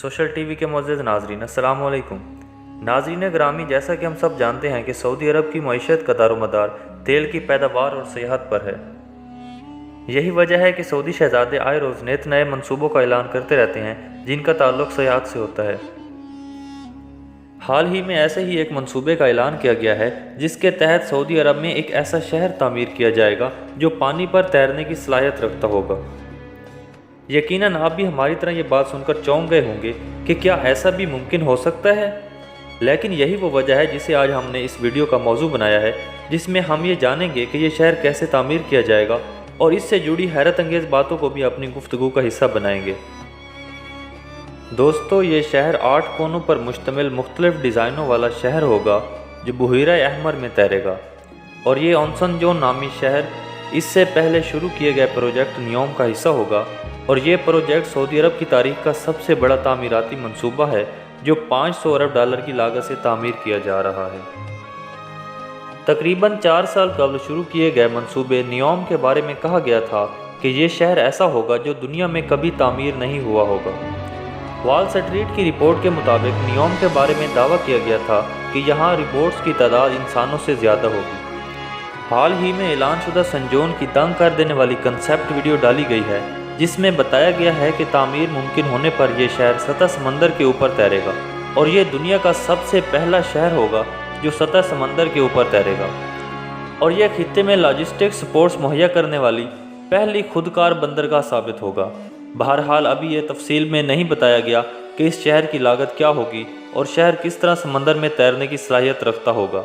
Social TV के मुअज़्ज़ज़ नाज़रीन, अस्सलामु अलैकुम। नाज़रीन ग्रामी, जैसा कि हम सब जानते हैं कि सऊदी अरब की मईशत का दारोमदार तेल की पैदावार और सियाहत पर है। यही वजह है कि सऊदी शहज़ादे आए रोज़ नित नए मंसूबों का ऐलान करते रहते हैं जिनका ताल्लुक़ सियाहत से होता है। हाल ही में ऐसे ही एक मंसूबे का ऐलान किया गया है जिसके तहत सऊदी अरब में एक ऐसा शहर तामीर किया जाएगा जो पानी पर तैरने की सलाहियत रखता होगा। यकीनन आप भी हमारी तरह ये बात सुनकर चौंक गए होंगे कि क्या ऐसा भी मुमकिन हो सकता है। लेकिन यही वो वजह है जिसे आज हमने इस वीडियो का मौजू बनाया है, जिसमें हम ये जानेंगे कि ये शहर कैसे तामीर किया जाएगा और इससे जुड़ी हैरत अंगेज़ बातों को भी अपनी गुफ्तगू का हिस्सा बनाएंगे। दोस्तों, ये शहर 8 कोनों पर मुश्तमिल मुख्तलिफ डिज़ाइनों वाला शहर होगा जो बहीरा अहमर में तैरेगा, और ये ऑनसन जोन नामी शहर इससे पहले शुरू किए गए प्रोजेक्ट नियोम का हिस्सा होगा। और ये प्रोजेक्ट सऊदी अरब की तारीख का सबसे बड़ा तामीराती मंसूबा है जो 500 अरब डॉलर की लागत से तामीर किया जा रहा है। तकरीबन 4 साल कबल शुरू किए गए मंसूबे नियोम के बारे में कहा गया था कि ये शहर ऐसा होगा जो दुनिया में कभी तामीर नहीं हुआ होगा। वॉल स्ट्रीट की रिपोर्ट के मुताबिक नियोम के बारे में दावा किया गया था कि यहाँ रिपोर्ट्स की तादाद इंसानों से ज़्यादा होगी। हाल ही में ऐलानशुदा संजोन की दंग कर देने वाली कंसेप्ट वीडियो डाली गई है जिसमें बताया गया है कि तामीर मुमकिन होने पर यह शहर सतह समंदर के ऊपर तैरेगा, और ये दुनिया का सबसे पहला शहर होगा जो सतह समंदर के ऊपर तैरेगा, और यह खित्ते में लॉजिस्टिक सपोर्ट्स मुहैया करने वाली पहली खुदकार बंदरगाह साबित होगा। बहरहाल अभी ये तफसील में नहीं बताया गया कि इस शहर की लागत क्या होगी और शहर किस तरह समंदर में तैरने की सलाहियत रखता होगा।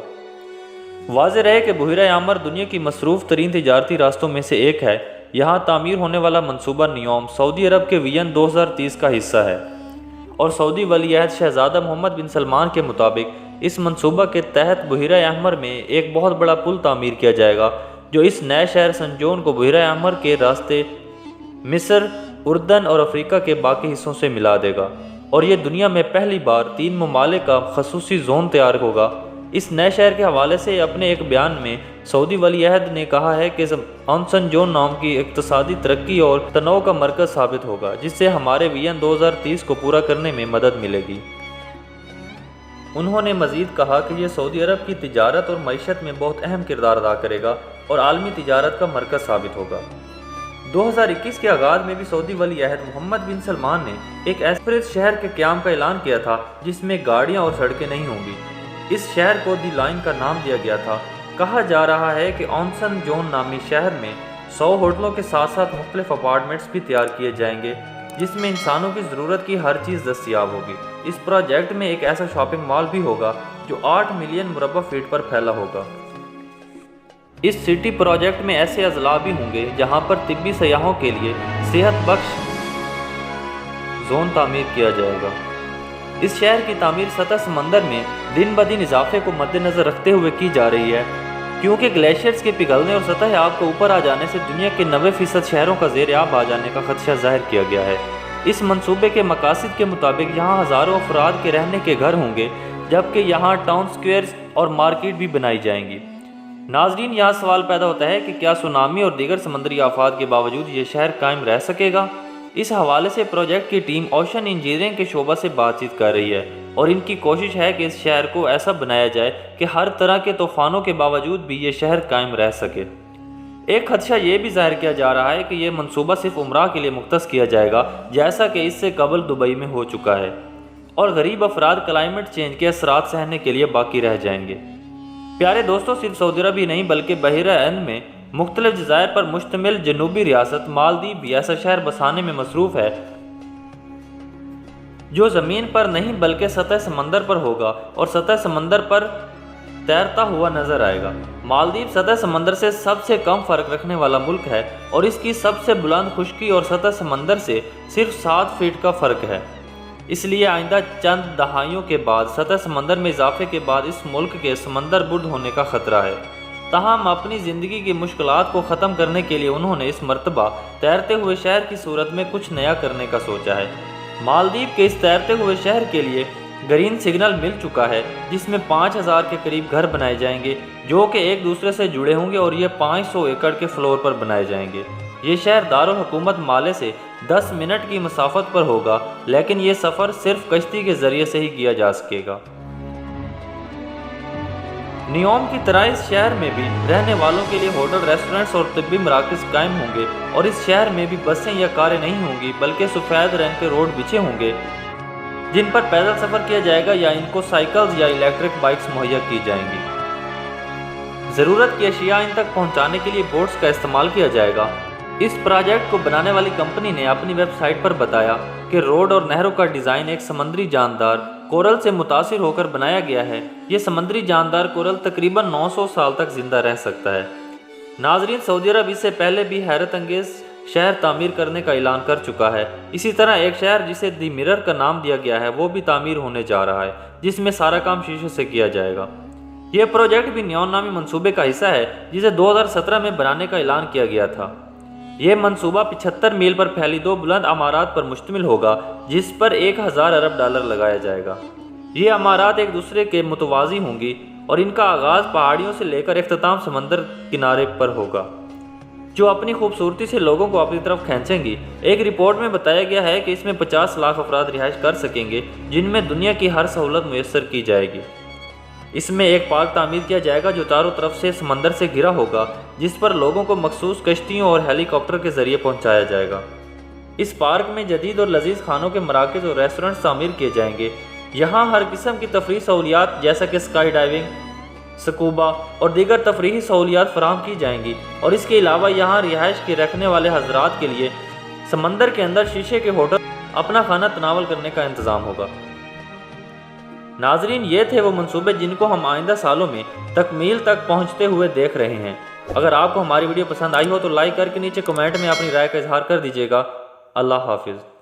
वाज़ेह रहे कि बहीरा अहमर दुनिया की मसरूफ़ तरीन तिजारती रास्तों में से एक है। यहाँ तामीर होने वाला मंसूबा नियोम सऊदी अरब के विजन 2030 का हिस्सा है, और सऊदी वलीअहद शहज़ादा मोहम्मद बिन सलमान के मुताबिक इस मंसूबा के तहत बहीरा अहमर में एक बहुत बड़ा पुल तामीर किया जाएगा जो इस नए शहर संजोन को बहीरा अहमर के रास्ते मिस्र, उर्दन और अफ्रीका के बाकी हिस्सों से मिला देगा, और ये दुनिया में पहली बार 3 ममालिक का खसूसी जोन तैयार होगा। इस नए शहर के हवाले से अपने एक बयान में सऊदी वलीअहद ने कहा है कि ऑनसन जोन नाम की इक्तिसादी तरक्की और तनों का मरकज़ साबित होगा, जिससे हमारे विजन 2030 को पूरा करने में मदद मिलेगी। उन्होंने मज़ीद कहा कि यह सऊदी अरब की तिजारत और मईशत में बहुत अहम किरदार अदा करेगा और आलमी तिजारत का मरकज़ साबित होगा। 2021 के आगाज़ में भी सऊदी वलीअहद मोहम्मद बिन सलमान ने एक ऐसे शहर के क़याम का ऐलान किया था जिसमें गाड़ियाँ और सड़कें नहीं होंगी। इस शहर को दी लाइन का नाम दिया गया था। कहा जा रहा है कि ऑनसन जोन नामी शहर में 100 होटलों के साथ साथ मुख्तलिफ अपार्टमेंट्स भी तैयार किए जाएंगे जिसमें इंसानों की ज़रूरत की हर चीज़ दस्तियाब होगी। इस प्रोजेक्ट में एक ऐसा शॉपिंग मॉल भी होगा जो 8 मिलियन मुरब्बा फीट पर फैला होगा। इस सिटी प्रोजेक्ट में ऐसे अजला भी होंगे जहाँ पर तिब्बी सयाहों के लिए सेहत बख्श जोन तामीर किया जाएगा। इस शहर की तामीर सतह समंदर में दिन ब दिन इजाफे को मद्देनज़र रखते हुए की जा रही है, क्योंकि ग्लेशियर्स के पिघलने और सतह आग को ऊपर आ जाने से दुनिया के 90% शहरों का ज़ेर आब आ जाने का खदशा ज़ाहिर किया गया है। इस मंसूबे के मकासद के मुताबिक यहाँ हज़ारों अफराद के रहने के घर होंगे, जबकि यहाँ टाउन स्क्वेयर्स और मार्केट भी बनाई जाएंगी। नाजरीन, यहाँ सवाल पैदा होता है कि क्या सुनामी और दीगर समंदरी आफात के बावजूद ये शहर कायम रह सकेगा। इस हवाले से प्रोजेक्ट की टीम ओशन इंजीनियरिंग के शोबा से बातचीत कर रही है, और इनकी कोशिश है कि इस शहर को ऐसा बनाया जाए कि हर तरह के तूफ़ानों के बावजूद भी ये शहर कायम रह सके। एक खदशा ये भी ज़ाहिर किया जा रहा है कि यह मंसूबा सिर्फ उम्रा के लिए मुख्तस किया जाएगा, जैसा कि इससे कबल दुबई में हो चुका है, और गरीब अफराद क्लाइमेट चेंज के असरात सहने के लिए बाकी रह जाएंगे। प्यारे दोस्तों, सिर्फ सऊदी अरब ही नहीं बल्कि बहीरा अहद में मुख्तलिफ जज़ायर पर मुश्तमिल जनूबी रियासत मालदीव भी ऐसा शहर बसाने में मसरूफ़ है जो ज़मीन पर नहीं बल्कि सतह समंदर पर होगा और सतह समंदर पर तैरता हुआ नजर आएगा। मालदीव सतह समंदर से सबसे कम फ़र्क रखने वाला मुल्क है और इसकी सबसे बुलंद खुश्की और सतह समंदर से सिर्फ 7 फीट का फ़र्क है। इसलिए आइंदा चंद दहाइयों के बाद सतह समंदर में इजाफे के बाद इस मुल्क के समंदर बुर्द होने का ख़तरा है। ताहम अपनी ज़िंदगी की मुश्किलात को ख़त्म करने के लिए उन्होंने इस मरतबा तैरते हुए शहर की सूरत में कुछ नया करने का सोचा है। मालदीव के इस तैरते हुए शहर के लिए ग्रीन सिग्नल मिल चुका है, जिसमें 5000 के करीब घर बनाए जाएंगे जो कि एक दूसरे से जुड़े होंगे, और ये 500 एकड़ के फ्लोर पर बनाए जाएंगे। یہ شہر دارالحکومت مالے سے 10 منٹ کی مسافت پر ہوگا، لیکن یہ سفر صرف کشتی کے ذریعے سے ہی کیا جا سکے گا۔ نیوم کی طرح اس شہر میں بھی رہنے والوں کے لیے ہوٹل، ریسٹورنٹس اور طبی مراکز قائم ہوں گے، اور اس شہر میں بھی بسیں یا کاریں نہیں ہوں گی بلکہ سفید رنگ کے روڈ بچھے ہوں گے جن پر پیدل سفر کیا جائے گا یا ان کو سائیکلز یا الیکٹرک بائکس مہیا کی جائیں گی۔ ضرورت کی اشیاء ان تک پہنچانے کے لیے بوٹس کا استعمال کیا جائے گا۔ اس پروجیکٹ کو بنانے والی کمپنی نے اپنی ویب سائٹ پر بتایا کہ روڈ اور نہروں کا ڈیزائن ایک سمندری جاندار کورل سے متاثر ہو کر بنایا گیا ہے۔ یہ سمندری جاندار کورل تقریباً 900 سال تک زندہ رہ سکتا ہے۔ ناظرین، سعودی عرب اس سے پہلے بھی حیرت انگیز شہر تعمیر کرنے کا اعلان کر چکا ہے۔ اسی طرح ایک شہر جسے دی مرر کا نام دیا گیا ہے وہ بھی تعمیر ہونے جا رہا ہے، جس میں سارا کام شیشے سے کیا جائے گا۔ یہ پروجیکٹ بھی نیون نامی منصوبے کا حصہ ہے جسے 2017 میں بنانے کا اعلان کیا گیا تھا۔ یہ منصوبہ 75 میل پر پھیلی 2 بلند عمارات پر مشتمل ہوگا جس پر 1000 ارب ڈالر لگایا جائے گا۔ یہ عمارات ایک دوسرے کے متوازی ہوں گی اور ان کا آغاز پہاڑیوں سے لے کر اختتام سمندر کنارے پر ہوگا، جو اپنی خوبصورتی سے لوگوں کو اپنی طرف کھینچیں گی۔ ایک رپورٹ میں بتایا گیا ہے کہ اس میں 50 لاکھ افراد رہائش کر سکیں گے، جن میں دنیا کی ہر سہولت میسر کی جائے گی۔ اس میں ایک پارک تعمیر کیا جائے گا جو چاروں طرف سے سمندر سے گھرا ہوگا، جس پر لوگوں کو مخصوص کشتیوں اور ہیلی کاپٹر کے ذریعے پہنچایا جائے گا۔ اس پارک میں جدید اور لذیذ کھانوں کے مراکز اور ریسٹورنٹس تعمیر کیے جائیں گے۔ یہاں ہر قسم کی تفریحی سہولیات جیسا کہ اسکائی ڈائیونگ، سکوبا اور دیگر تفریحی سہولیات فراہم کی جائیں گی، اور اس کے علاوہ یہاں رہائش کے رکھنے والے حضرات کے لیے سمندر کے اندر شیشے کے ہوٹل اپنا کھانا تناول کرنے کا انتظام ہوگا۔ ناظرین، یہ تھے وہ منصوبے جن کو ہم آئندہ سالوں میں تکمیل تک پہنچتے ہوئے دیکھ رہے ہیں۔ اگر آپ کو ہماری ویڈیو پسند آئی ہو تو لائک کر کے نیچے کمنٹ میں اپنی رائے کا اظہار کر دیجیے گا۔ اللہ حافظ۔